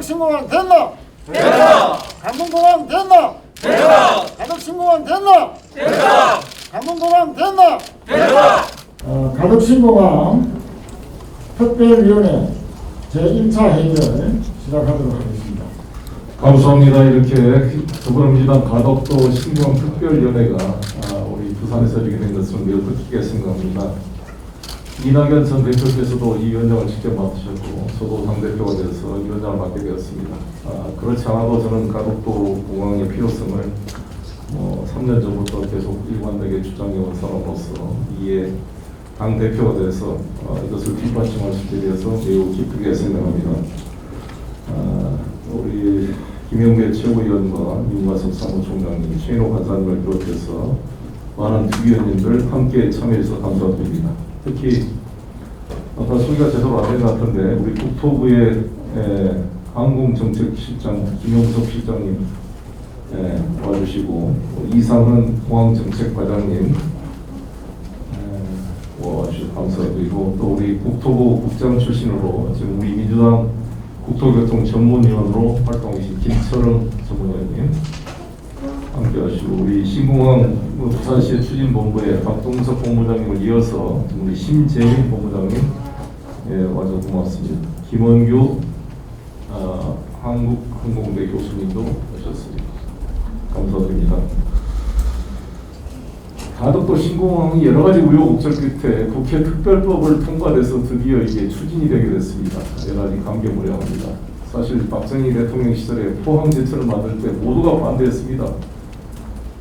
가덕신공항 됐나? 됐다. 강동공항 됐나? 됐다. 가덕신공항 됐나? 됐다. 강동공항 됐나? 됐다. 가덕신공항 특별위원회 제1차 회의를 시작하도록 하겠습니다. 감사합니다. 이렇게 더불어민주당 가덕도 신공항 특별위원회가 우리 부산에서 이렇게 된 것을 매우 뜻깊게 생각합니다. 이낙연 전 대표께서도 이 위원장을 직접 맡으셨고 저도 당대표가 돼서 위원장을 맡게 되었습니다. 그렇지 않아도 저는 가덕도 공항의 필요성을 3년 전부터 계속 일관되게 주장해온 사람으로서 이에 당대표가 돼서 이것을 뒷받침할 수 있게 되어서 매우 기쁘게 생각합니다. 우리 김영배 최고위원과 윤관석 사무총장님, 최인호 간사님을 비롯해서 많은 부위원님들 함께 참여해서 감사드립니다. 특히 아까 소개가 제대로 안 된 것 같은데 우리 국토부의 항공정책실장 김용석 실장님 와주시고 이상은 공항정책과장님 와주셔서 감사드리고 또 우리 국토부 국장 출신으로 지금 우리 민주당 국토교통 전문위원으로 활동하신 김철웅 전문위원님 함께 하시고 우리 신공항 부산시의 추진본부의 박동석 본부장님을 이어서 우리 심재민 본부장님 와서 고맙습니다. 김원규 한국항공대 교수님도 오셨습니다. 감사드립니다. 가덕도 신공항이 여러 가지 우여곡절 끝에 국회 특별법을 통과돼서 드디어 이게 추진이 되게 됐습니다. 여러 가지 감개무량합니다. 사실 박정희 대통령 시절에 포항제철을 만들 때 모두가 반대했습니다.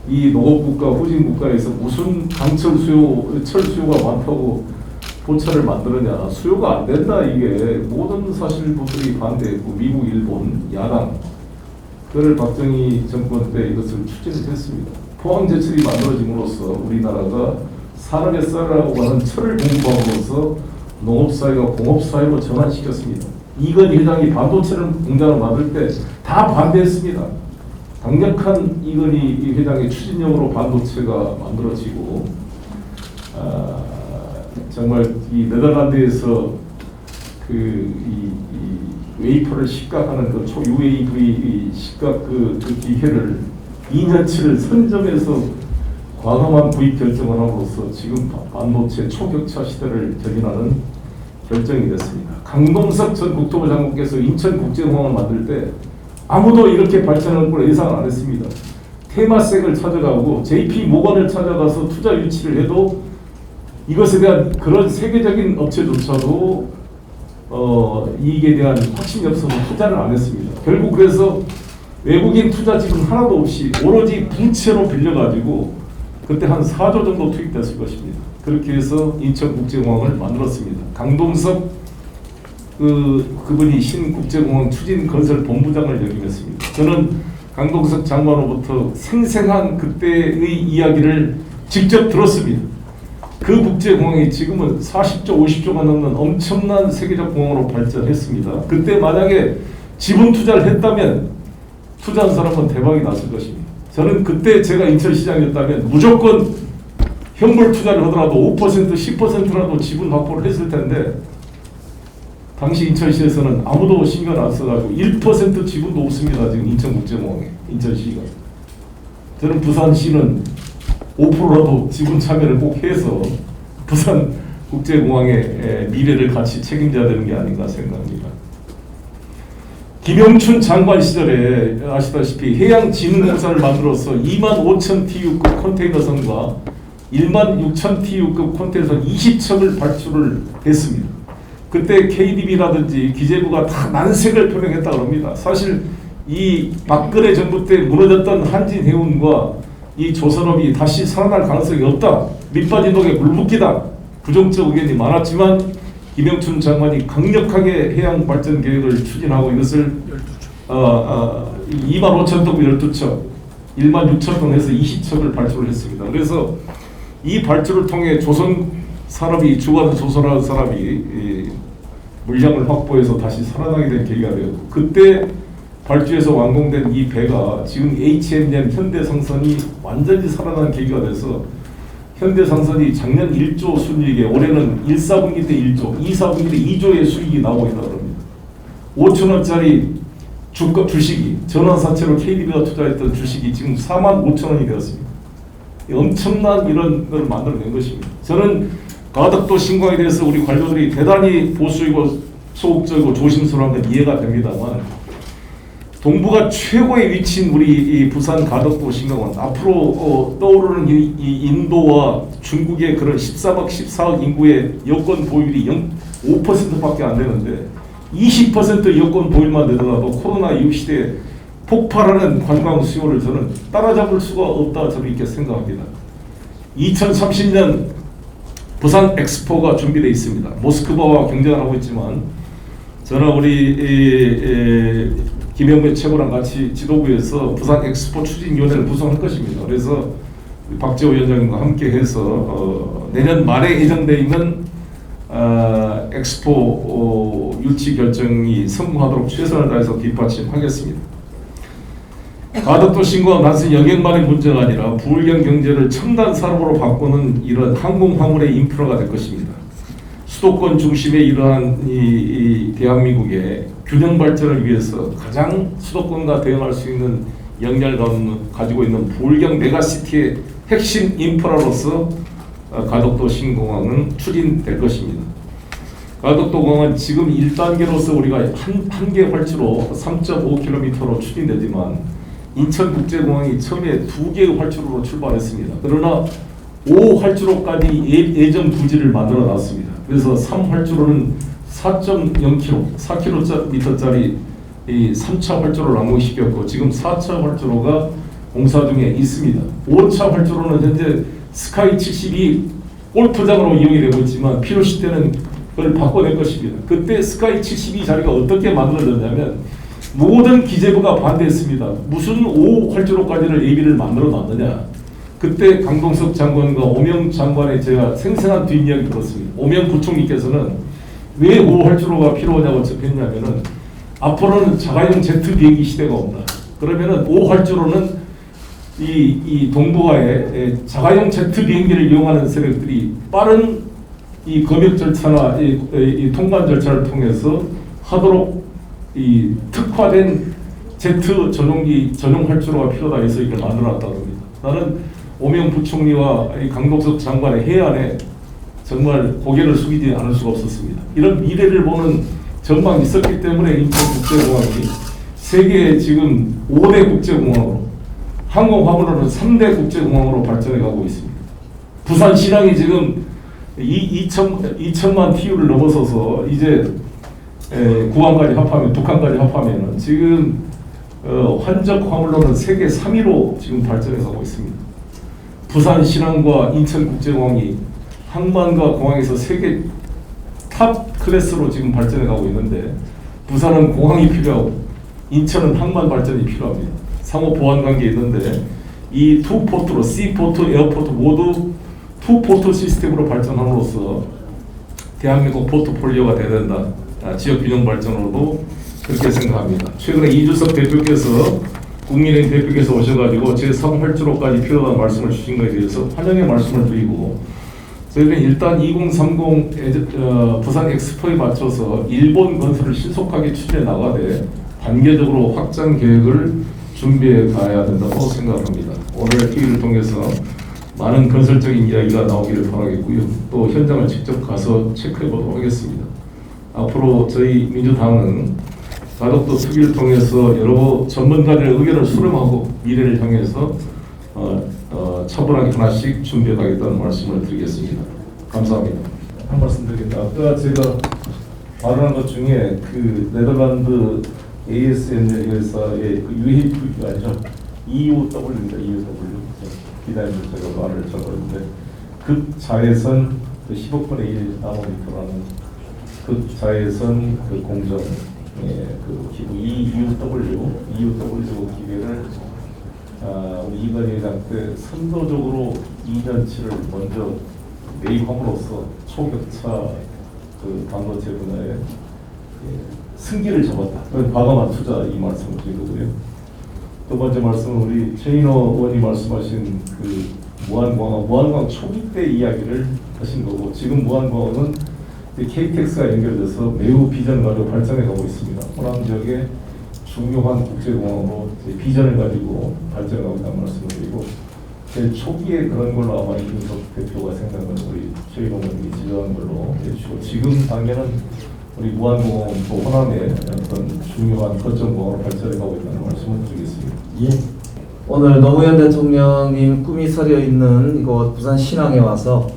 이 농업국가, 후진국가에서 무슨 강철 수요, 철 수요가 많다고 포철을 만드느냐. 수요가 안 된다. 이게 모든 사실 분들이 반대했고 미국, 일본, 야당 그를 박정희 정권 때 이것을 추진을 했습니다. 포항제철이 만들어짐으로써 우리나라가 산업의 쌀이라고 하는 철을 공부함으로써 농업사회가 공업사회로 전환시켰습니다. 이건희 회장이 반도체를 공장을 만들 때 다 반대했습니다. 강력한 이건희 회장의 추진력으로 반도체가 만들어지고 정말 이 네덜란드에서 이 웨이퍼를 식각하는 그 초 UAV 식각 그 기계를 2년치를 선점해서 과감한 구입 결정을 함으로써 지금 반도체 초격차 시대를 전인하는 결정이 됐습니다. 강동석 전 국토부 장관께서 인천국제공항을 만들 때 아무도 이렇게 발전할 걸 예상 안 했습니다. 테마색을 찾아가고 JP 모건을 찾아가서 투자 유치를 해도 이것에 대한 그런 세계적인 업체조차도 이익에 대한 확신이 없어서 투자를 안 했습니다. 결국 그래서 외국인 투자 지금 하나도 없이 오로지 부채로 빌려가지고 그때 한 4조 정도 투입됐을 것입니다. 그렇게 해서 인천국제공항을 만들었습니다. 강동석 그분이 신국제공항 추진 건설 본부장을 역임했습니다. 저는 강동석 장관으로부터 생생한 그때의 이야기를 직접 들었습니다. 그 국제공항이 지금은 40조, 50조가 넘는 엄청난 세계적 공항으로 발전했습니다. 그때 만약에 지분 투자를 했다면 투자한 사람은 대박이 났을 것입니다. 저는 그때 제가 인천시장이었다면 무조건 현물 투자를 하더라도 5%, 10%라도 지분 확보를 했을 텐데 당시 인천시에서는 아무도 신경 안 써가지고 1% 지분도 없습니다. 지금 인천국제공항에 인천시가. 저는 부산시는 5%라도 지분 참여를 꼭 해서 부산국제공항의 미래를 같이 책임져야 되는 게 아닌가 생각합니다. 김영춘 장관 시절에 아시다시피 해양진흥공사를 만들어서 25,000 TU급 컨테이너선과 16,000 TU급 컨테이너선 20척을 발주를 했습니다. 그때 KDB라든지 기재부가 다 난색을 표명했다고 합니다. 사실 이 박근혜 정부 때 무너졌던 한진해운과 이 조선업이 다시 살아날 가능성이 없다. 밑빠진 독에 물 붓기다. 부정적 의견이 많았지만 김영춘 장관이 강력하게 해양 발전 계획을 추진하고 이것을 25,000톤 12척, 16,000톤 해서 20척을 발주를 했습니다. 그래서 이 발주를 통해 조선 산업이 주관 조선하는 산업이 물량을 확보해서 다시 살아나게 된 계기가 되었고 그때 발주해서 완공된 이 배가 지금 H&M 현대상선이 완전히 살아난 계기가 돼서 현대상선이 작년 1조 순이익에 올해는 1, 4분기 때 1조, 2, 4분기 때 2조의 수익이 나오고 있다고 합니다. 5,000원짜리 주가 주식이 전환사채로 KDB가 투자했던 주식이 지금 45,000원이 되었습니다. 엄청난 이런 걸 만들어낸 것입니다. 저는 가덕도 신공항에 대해서 우리 관료들이 대단히 보수이고 소극적이고 조심스러운 건 이해가 됩니다만, 동북아 최고의 위치인 우리 이 부산 가덕도 신공항, 앞으로 떠오르는 이 인도와 중국의 그런 13억 14억 인구의 여권 보유율이 5%밖에 안 되는데 20% 여권 보유만 되더라도 코로나 이후 시대에 폭발하는 관광 수요를 저는 따라잡을 수가 없다, 저는 이렇게 생각합니다. 2030년 부산 엑스포가 준비되어 있습니다. 모스크바와 경쟁을 하고 있지만 저는 우리 김영배 최고랑 같이 지도부에서 부산 엑스포 추진위원회를 구성할 것입니다. 그래서 박재호 위원장님과 함께해서 내년 말에 예정되어 있는 엑스포 유치 결정이 성공하도록 최선을 다해서 뒷받침하겠습니다. 가덕도 신공항 단순히 영역만의 문제가 아니라 부울경 경제를 첨단 산업으로 바꾸는 이런 항공 화물의 인프라가 될 것입니다. 수도권 중심의 이러한 이 대한민국의 균형 발전을 위해서 가장 수도권과 대응할 수 있는 역량을 가지고 있는 부울경 메가시티의 핵심 인프라로서 가덕도 신공항은 추진될 것입니다. 가덕도 공항은 지금 1단계로서 우리가 한 개 활주로 3.5km로 추진되지만 인천국제공항이 처음에 2개의 활주로로 출발했습니다. 그러나 5활주로까지 예정 부지를 만들어 놨습니다. 그래서 3활주로는 4.0km, 4km짜리 이 3차 활주로를 완공시켰고 지금 4차 활주로가 공사 중에 있습니다. 5차 활주로는 현재 스카이 72 골프장으로 이용이 되고 있지만 필요시 때는 그걸 바꿔낼 것입니다. 그때 스카이 72 자리가 어떻게 만들어졌냐면 모든 기재부가 반대했습니다. 무슨 5활주로까지를 예비를 만들어 놨느냐. 그때 강동석 장관과 오명 장관의 제가 생생한 뒷이야기 들었습니다. 오명 부총리께서는 왜 5활주로가 필요하냐고 చెప్ప했냐면은 앞으로는 자가용 제트 비행기 시대가 온다. 그러면은 5활주로는 이 동북아에 자가용 제트 비행기를 이용하는 세력들이 빠른 이 검역 절차나 이 통관 절차를 통해서 하도록 이 특화된 제트 전용 활주로가 필요하다 해서 이걸 만들어놨다고 합니다. 나는 오명 부총리와 이 강동석 장관의 해안에 정말 고개를 숙이지 않을 수가 없었습니다. 이런 미래를 보는 전망이 있었기 때문에 인천국제공항이 세계의 지금 5대 국제공항으로 항공화물로는 3대 국제공항으로 발전해 가고 있습니다. 부산 신항이 지금 2천만 TU를 넘어서서 이제 구항까지 합하면 북한까지 합하면은 지금 환적 화물로는 세계 3위로 지금 발전해 가고 있습니다. 부산 신항과 인천국제공항이 항만과 공항에서 세계 탑 클래스로 지금 발전해 가고 있는데 부산은 공항이 필요하고 인천은 항만 발전이 필요합니다. 상호 보완 관계 있는데 이 투 포트로 씨포트, 에어포트 모두 투 포트 시스템으로 발전함으로써 대한민국 포트폴리오가 돼야 된다. 지역 균형 발전으로도 그렇게 생각합니다. 최근에 이주석 대표께서 국민의힘 대표께서 오셔가지고 제3활주로까지 필요하다는 말씀을 주신 것에 대해서 환영의 말씀을 드리고 저희는 일단 2030 부산 엑스포에 맞춰서 일본 건설을 신속하게 추진해 나가되 단계적으로 확장 계획을 준비해 가야 된다고 생각합니다. 오늘 기회를 통해서 많은 건설적인 이야기가 나오기를 바라겠고요. 또 현장을 직접 가서 체크해 보도록 하겠습니다. 앞으로 저희 민주당은 가덕도 특위를 통해서 여러 전문가들의 의견을 수렴하고 미래를 향해서 차분하게 하나씩 준비해 가겠다는 말씀을 드리겠습니다. 감사합니다. 한 말씀 드리겠습니다. 아까 제가 발언한 것 중에 그 네덜란드 ASN 회사의 그 UAV가 아니라 EOW입니다. EOW. 기다리면서 제가 말을 적었는데 극자외선 그 10억분의 1 나노미터라는 극자외선 그 공정 그 기구 EUW 기계를 우리 이건희 회장 때 선도적으로 2년치를 먼저 매입함으로써 초격차 그 반도체 분야에 승기를 잡았다. 과감한 투자 이 말씀을 드리고요. 두 번째 말씀은 우리 최인호 의원이 말씀하신 그 무한공항 초기 때 이야기를 하신 거고 지금 무한공항은 KTX가 연결돼서 매우 비전 가지고 발전해 가고 있습니다. 호남 지역에 중요한 국제공항으로 비전을 가지고 발전하고 있다는 말씀을 드리고, 제일 초기에 그런 걸로 아마 이준석 대표가 생각은 우리 최일원님이 지적한 걸로 해주시고, 지금 단계는 우리 무안공항 또 호남의 어떤 중요한 거점공항으로 발전해가고 있다는 말씀을 드리겠습니다. 예. 오늘 노무현 대통령님 꿈이 서려 있는 이곳 부산 신항에 와서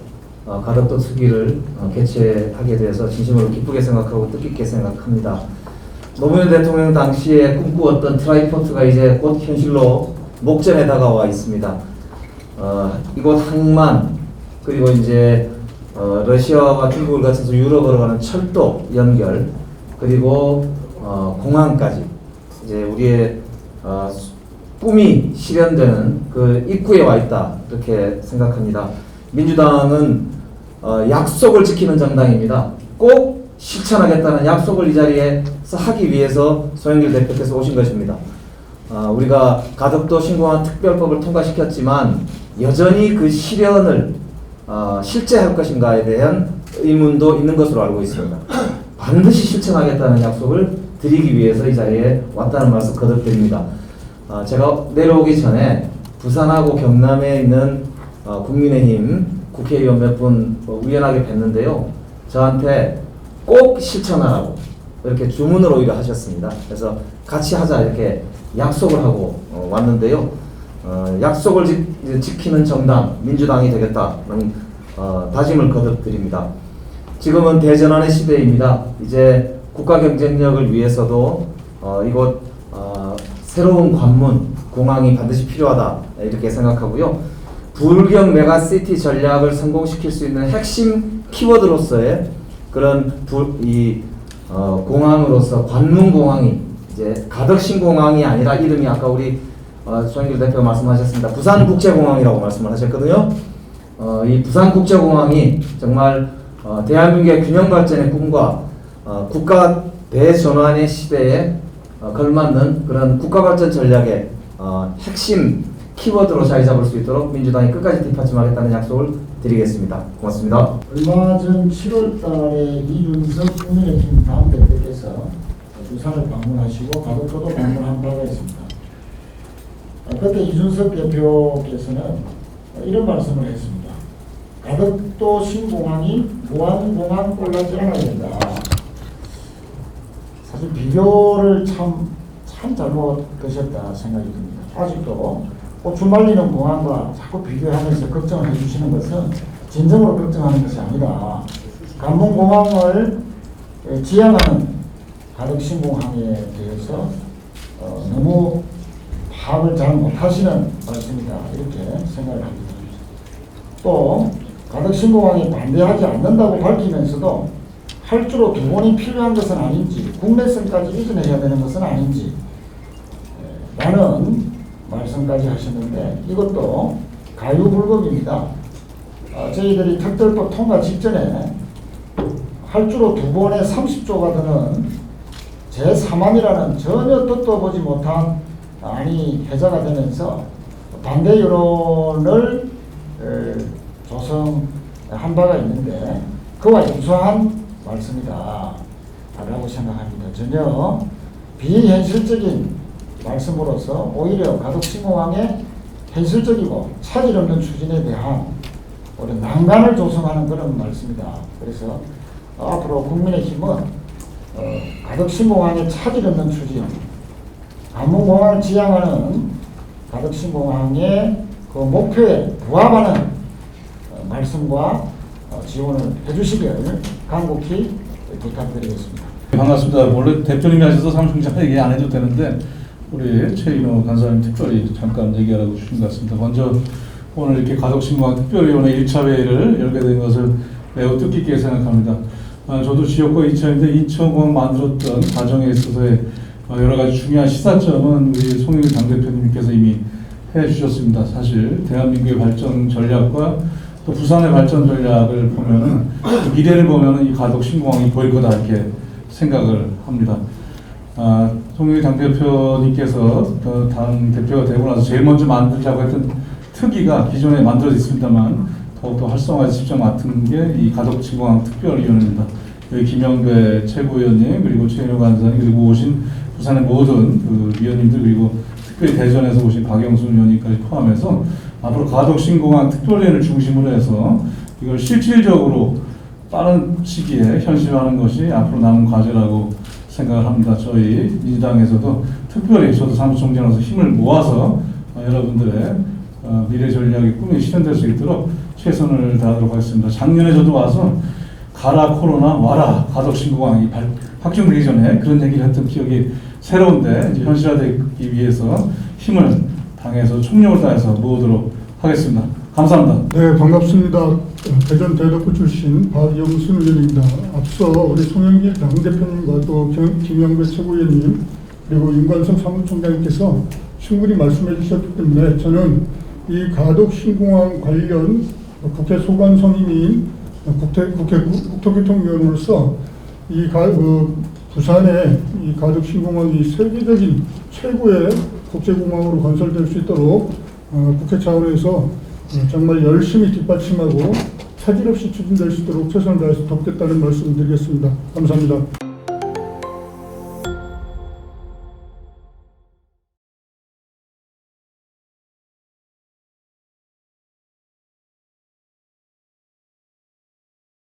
가덕도 특위를 개최하게 돼서 진심으로 기쁘게 생각하고 뜻깊게 생각합니다. 노무현 대통령 당시에 꿈꾸었던 트라이포트가 이제 곧 현실로 목전에 다가와 있습니다. 이곳 항만, 그리고 이제 러시아와 중국을 거쳐서 유럽으로 가는 철도 연결, 그리고 공항까지 이제 우리의 꿈이 실현되는 그 입구에 와 있다, 이렇게 생각합니다. 민주당은 약속을 지키는 정당입니다. 꼭 실천하겠다는 약속을 이 자리에서 하기 위해서 송영길 대표께서 오신 것입니다. 우리가 가덕도 신공항 특별법을 통과시켰지만 여전히 그 실현을 실제할 것인가에 대한 의문도 있는 것으로 알고 있습니다. 반드시 실천하겠다는 약속을 드리기 위해서 이 자리에 왔다는 말씀 거듭드립니다. 제가 내려오기 전에 부산하고 경남에 있는 국민의힘 국회의원 몇 분 우연하게 뵀는데요. 저한테 꼭 실천하라고 이렇게 주문을 오히려 하셨습니다. 그래서 같이 하자 이렇게 약속을 하고 왔는데요. 약속을 지키는 정당 민주당이 되겠다는 다짐을 거듭드립니다. 지금은 대전환의 시대입니다. 이제 국가 경쟁력을 위해서도 이곳 새로운 관문 공항이 반드시 필요하다 이렇게 생각하고요. 불경 메가시티 전략을 성공시킬 수 있는 핵심 키워드로서의 그런 공항으로서 관문 공항이 이제 가덕신공항이 아니라 이름이 아까 우리 송영길 대표가 말씀하셨습니다. 부산국제공항이라고 말씀을 하셨거든요. 이 부산국제공항이 정말 대한민국의 균형 발전의 꿈과 국가 대전환의 시대에 걸맞는 그런 국가 발전 전략의 핵심 키워드로 자리 잡을 수 있도록 민주당이 끝까지 뒷받침하겠다는 약속을 드리겠습니다. 고맙습니다. 얼마 전 7월 달에 이준석 국민의힘 당대표께서 부산을 방문하시고 가덕도도 방문한 바가 있습니다. 그때 이준석 대표께서는 이런 말씀을 했습니다. 가덕도 신공항이 무안공항 꼴나지 않아야 된다. 사실 비교를 참 잘못하셨다 생각이 듭니다. 아직도 고추 말리는 공항과 자꾸 비교하면서 걱정을 해주시는 것은 진정으로 걱정하는 것이 아니라 관문공항을 지향하는 가덕신공항에 대해서 너무 파악을 잘 못하시는 말씀이다 이렇게 생각을 합니다. 또 가덕신공항이 반대하지 않는다고 밝히면서도 활주로 두 번이 필요한 것은 아닌지 국내선까지 이전해야 되는 것은 아닌지 라는 말씀까지 하셨는데 이것도 가유불급입니다. 저희들이 특별법 통과 직전에 활주로 두 번에 30조가 드는 제3안이라는 전혀 뜻도 보지 못한 안이 회자가 되면서 반대 여론을 조성한 바가 있는데 그와 유사한 말씀이다 라고 생각합니다. 전혀 비현실적인 말씀으로서 오히려 가덕신공항의 현실적이고 차질 없는 추진에 대한 우리 난간을 조성하는 그런 말씀이다. 그래서 앞으로 국민의힘은 가덕신공항의 차질 없는 추진, 관문공항을 지향하는 가덕신공항의 그 목표에 부합하는 말씀과 지원을 해주시길 간곡히 부탁드리겠습니다. 반갑습니다. 원래 대표님이 하셔서 상승자 얘기 안 해도 되는데 우리 최인호 간사님 특별히 잠깐 얘기하라고 주신 것 같습니다. 먼저 오늘 이렇게 가덕신공항 특별위원회 1차 회의를 열게 된 것을 매우 뜻깊게 생각합니다. 저도 지역구 인천인데 인천공항 만들었던 과정에 있어서의 여러 가지 중요한 시사점은 우리 송영길 당대표님께서 이미 해주셨습니다. 사실 대한민국의 발전 전략과 또 부산의 발전 전략을 보면은 미래를 보면은 이 가덕신공항이 보일 거다 이렇게 생각을 합니다. 송영길 당대표님께서 당 대표가 되고 나서 제일 먼저 만들자고 했던 특위가 기존에 만들어져 있습니다만 더욱더 활성화에 직접 맡은 게 이 가덕신공항 특별위원회입니다. 여기 김영배 최고위원님 그리고 최인호 간사님 그리고 오신 부산의 모든 그 위원님들 그리고 특별히 대전에서 오신 박영순 의원님까지 포함해서 앞으로 가덕신공항 특별위원회를 중심으로 해서 이걸 실질적으로 빠른 시기에 현실화하는 것이 앞으로 남은 과제라고 생각을 합니다. 저희 민주당에서도 특별히 저도 사무총장으로서 힘을 모아서 여러분들의 미래 전략의 꿈이 실현될 수 있도록 최선을 다하도록 하겠습니다. 작년에 저도 와서 가라 코로나 와라 가덕신공항이 확정되기 전에 그런 얘기를 했던 기억이 새로운데 이제 현실화되기 위해서 힘을 당해서 총력을 다해서 모으도록 하겠습니다. 감사합니다. 네, 반갑습니다. 대전 대덕구 출신 박영순 의원입니다. 앞서 우리 송영길 당대표님과 또 김영배 최고위원님 그리고 윤관석 사무총장님께서 충분히 말씀해 주셨기 때문에 저는 이 가덕신공항 관련 국회 소관성인인 국회 국토교통위원으로서 부산의 이 가덕신공항이 세계적인 최고의 국제공항으로 건설될 수 있도록 국회 차원에서 정말 열심히 뒷받침하고 차질 없이 추진될 수 있도록 최선을 다해서 돕겠다는 말씀을 드리겠습니다. 감사합니다.